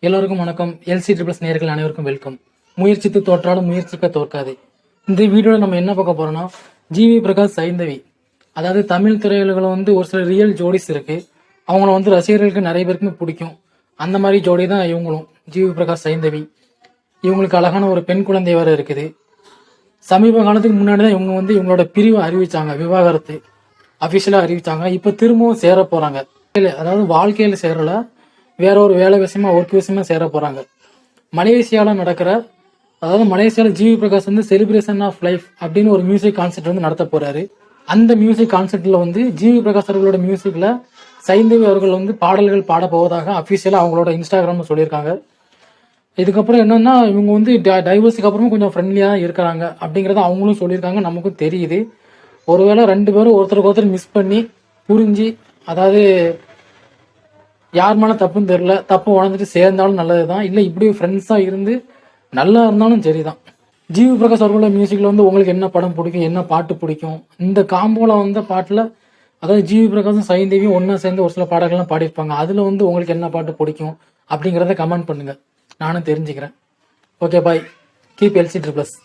எல்லோருக்கும் வணக்கம். LC triples நேயர்கள் அனைவருக்கும் வெல்கம். முயற்சித்து தோற்றாலும் முயற்சிக்க தோற்காது. இந்த வீடியோவில் நம்ம என்ன பார்க்க போறோம்னா, ஜிவி பிரகாஷ் சைந்தவி, அதாவது தமிழ் திரையுலகில் ஒரு சில ரியல் ஜோடிஸ் இருக்கு. அவங்கள ரசிகர்களுக்கு நிறைய பேருக்குமே பிடிக்கும். அந்த மாதிரி ஜோடி தான் இவங்களும், ஜிவி பிரகாஷ் சைந்தவி. இவங்களுக்கு அழகான ஒரு பெண் குழந்தை வேற இருக்குது. சமீப காலத்துக்கு முன்னாடி தான் இவங்க இவங்களோட பிரிவை அறிவிச்சாங்க, விவாகரத்து அபிஷியலா அறிவிச்சாங்க. இப்ப திரும்பவும் சேர போறாங்க. அதாவது வாழ்க்கையில சேரல, வேற ஒரு வேலை விஷயமா ஒர்க் விஷயமா சேர போறாங்க. மலேசியால நடக்கிற, அதாவது மலேசியால G V Prakash celebration of life அப்படின்னு ஒரு மியூசிக் கான்சர்ட் நடத்த போறாரு. அந்த மியூசிக் கான்சர்ட்ல ஜிவி பிரகாஷ் அவர்களோட மியூசிக்ல சைந்தவி அவர்கள் பாடல்கள் பாட போவதாக அபிஷியலா அவங்களோட இன்ஸ்டாகிராம்ல சொல்லியிருக்காங்க. இதுக்கப்புறம் என்னன்னா, இவங்க டைவர்ஸுக்கு அப்புறமும் கொஞ்சம் ஃப்ரெண்ட்லியா இருக்கிறாங்க அப்படிங்கறத அவங்களும் சொல்லியிருக்காங்க. நமக்கும் தெரியுது. ஒருவேளை ரெண்டு பேரும் ஒருத்தருக்கு ஒருத்தர் மிஸ் பண்ணி புரிஞ்சு, அதாவது யார் மேல தப்புன்னு தெரியல, தப்பு உணர்ந்துட்டு சேர்ந்தாலும் நல்லதுதான், இல்ல இப்படி ஃப்ரெண்ட்ஸா இருந்து நல்லா இருந்தாலும் சரிதான். ஜிவி பிரகாஷ் அவர்களோட மியூசிக்ல உங்களுக்கு என்ன படம் பிடிக்கும், என்ன பாட்டு பிடிக்கும்? இந்த காம்போல பாட்டுல, அதாவது ஜிவி பிரகாஷும் சைந்தவியும் ஒன்னா சேர்ந்து ஒரு சில பாடல்கள்லாம் பாடியிருப்பாங்க. அதுல உங்களுக்கு என்ன பாட்டு பிடிக்கும் அப்படிங்கறத கமெண்ட் பண்ணுங்க, நானும் தெரிஞ்சுக்கிறேன். Okay, bye. Keep LC triples.